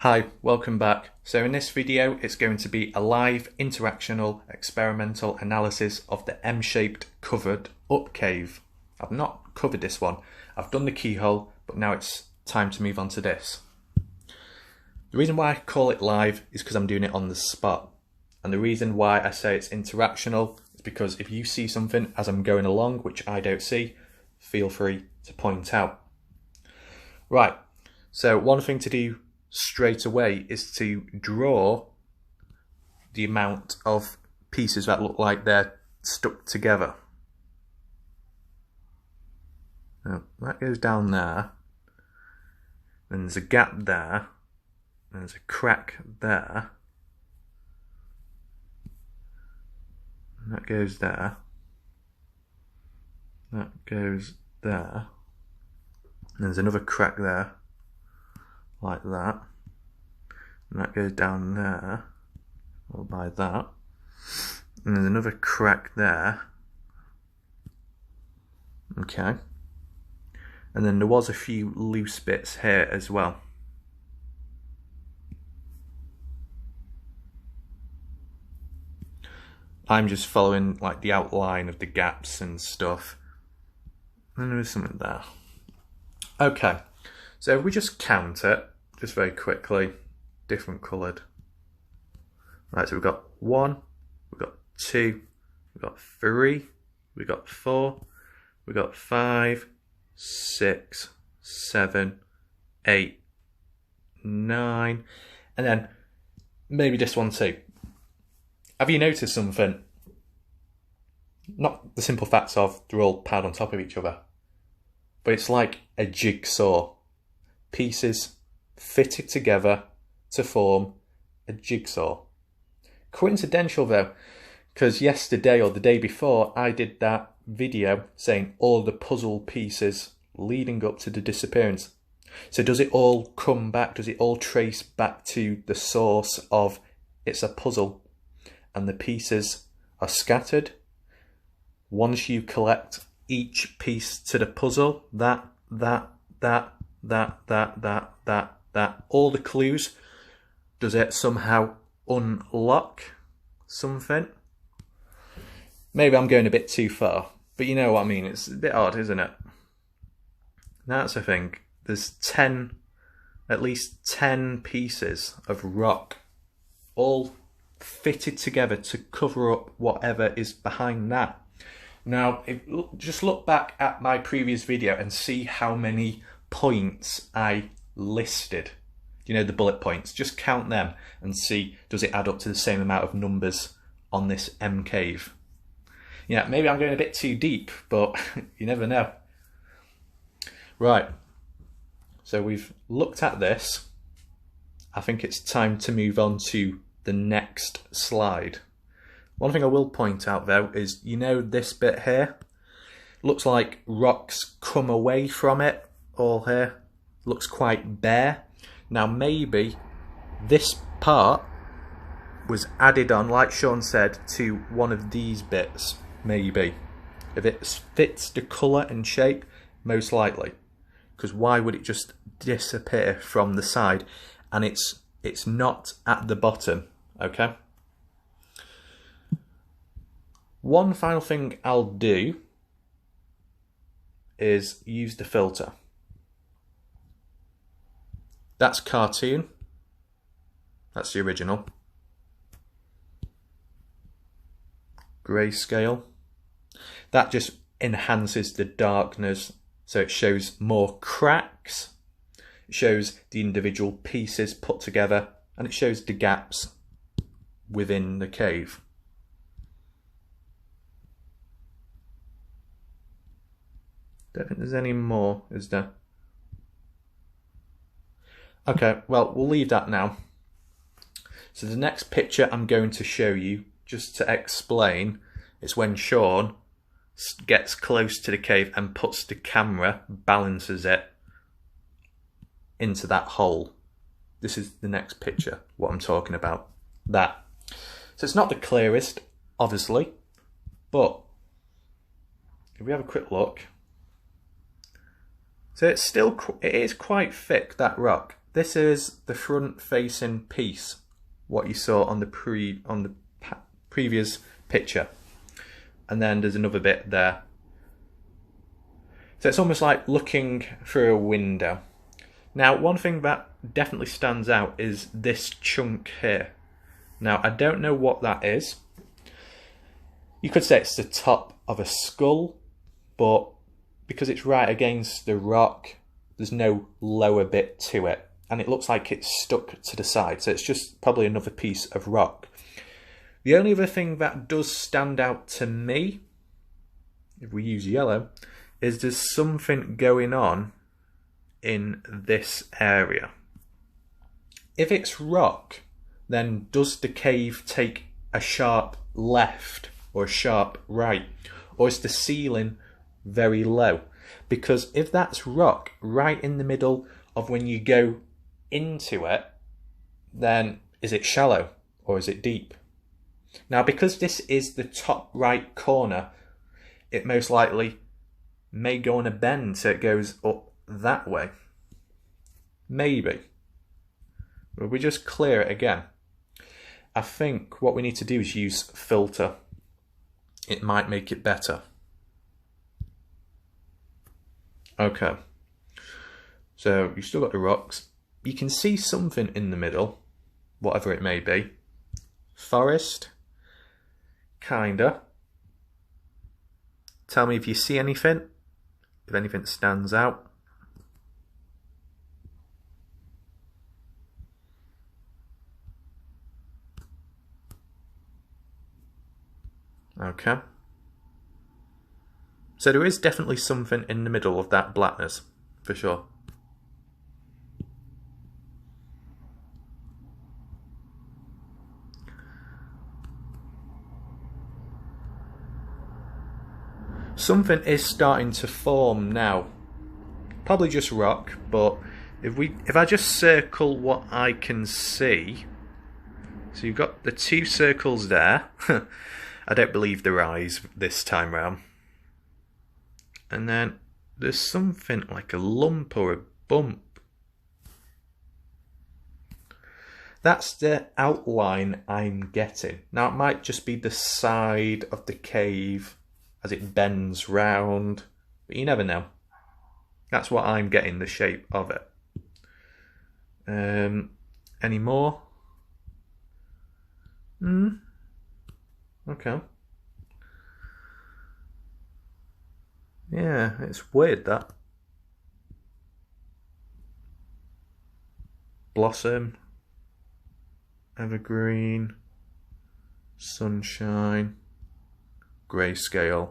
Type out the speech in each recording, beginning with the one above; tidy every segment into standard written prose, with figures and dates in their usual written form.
Hi, welcome back. So in this video it's going to be a live interactional experimental analysis of the M-shaped covered up cave. I've not covered this one. I've done the keyhole, but now it's time to move on to this. The reason why I call it live is because I'm doing it on the spot. And the reason why I say it's interactional is because if you see something as I'm going along, which I don't see, feel free to point out. Right, so one thing to do straight away is to draw the amount of pieces that look like they're stuck together. Now, that goes down there, then there's a gap there, and there's a crack there, and that goes there, that goes there, and there's another crack there, like that, and that goes down there, or by that, and there's another crack there, okay, and then there was a few loose bits here as well. I'm just following like the outline of the gaps and stuff, and there was something there. Okay, so if we just count it, just very quickly, different coloured. Right, so we've got 1, we've got 2, we've got 3, we've got 4, we've got 5, 6, 7, 8, 9, and then maybe this one too. Have you noticed something? Not the simple facts of they're all piled on top of each other, but it's like a jigsaw. Pieces fitted together to form a jigsaw. Coincidental though, because yesterday or the day before I did that video saying all the puzzle pieces leading up to the disappearance. So does it all come back, does it all trace back to the source of it's a puzzle and the pieces are scattered? Once you collect each piece to the puzzle, that, all the clues, does it somehow unlock something? Maybe I'm going a bit too far, but you know what I mean, it's a bit odd, isn't it? That's the thing, there's at least 10 pieces of rock, all fitted together to cover up whatever is behind that. Now, just look back at my previous video and see how many points I listed. You know, the bullet points. Just count them and see, does it add up to the same amount of numbers on this M cave? Yeah, maybe I'm going a bit too deep, but you never know. Right, so we've looked at this. I think it's time to move on to the next slide. One thing I will point out though is, you know, this bit here looks like rocks come away from it all here, looks quite bare. Now maybe this part was added on, like Sean said, to one of these bits. Maybe if it fits the colour and shape, most likely, because why would it just disappear from the side? And it's not at the bottom. Okay, one final thing I'll do is use the filter. That's cartoon, that's the original. Grayscale, that just enhances the darkness, so it shows more cracks, it shows the individual pieces put together, and it shows the gaps within the cave. Don't think there's any more, is there? Okay, well, we'll leave that now. So the next picture I'm going to show you, just to explain, is when Sean gets close to the cave and puts the camera, balances it into that hole. This is the next picture, what I'm talking about. That. So it's not the clearest, obviously, but if we have a quick look, so it is quite thick, that rock. this is the front-facing piece, what you saw on the previous picture, and then there's another bit there. So it's almost like looking through a window. Now, one thing that definitely stands out is this chunk here. Now, I don't know what that is. You could say it's the top of a skull, but because it's right against the rock, there's no lower bit to it. And it looks like it's stuck to the side, so it's just probably another piece of rock. The only other thing that does stand out to me, if we use yellow, is there's something going on in this area. If it's rock, then does the cave take a sharp left or a sharp right? Or is the ceiling very low? Because if that's rock right in the middle of when you go into it, then is it shallow or is it deep? Now, because this is the top right corner, it most likely may go on a bend, so it goes up that way. Maybe. But we just clear it again. I think what we need to do is use filter. It might make it better. Okay. So you've still got the rocks. You can see something in the middle, whatever it may be. Forest. Kinda. Tell me if you see anything. If anything stands out. Okay. So there is definitely something in the middle of that blackness, for sure. Something is starting to form now. Probably just rock, but if I just circle what I can see, so you've got the two circles there. I don't believe they're eyes this time round. And then there's something like a lump or a bump. That's the outline I'm getting. Now it might just be the side of the cave as it bends round, but you never know. That's what I'm getting, the shape of it. Any more? Okay. Yeah, it's weird that. Blossom, evergreen, sunshine, grayscale.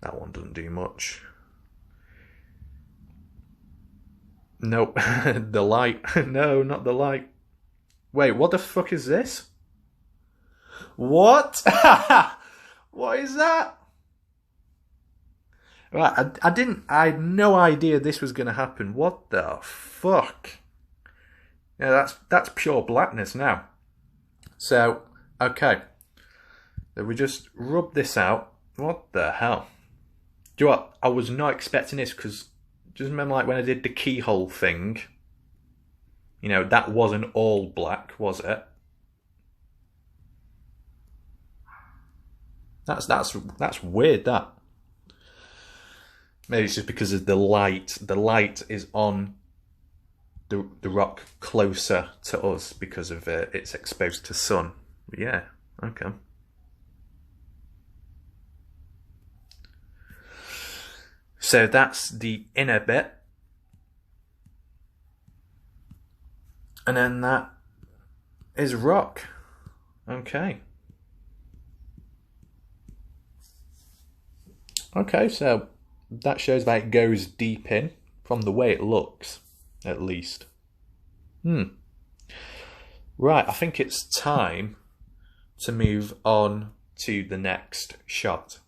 That one doesn't do much. Nope, the light. No, not the light. Wait, what the fuck is this? What? What is that? Right, I had no idea this was going to happen. What the fuck? Yeah, that's pure blackness now. So, okay. So we just rub this out. What the hell? Do you know what? I was not expecting this because just remember like when I did the keyhole thing, you know, that wasn't all black, was it? That's weird, that. Maybe it's just because of the light. The light is on the rock closer to us because of it's exposed to sun. But yeah, okay. So that's the inner bit. And then that is rock. Okay. Okay, so that shows that it goes deep in, from the way it looks, at least. Right, I think it's time to move on to the next shot.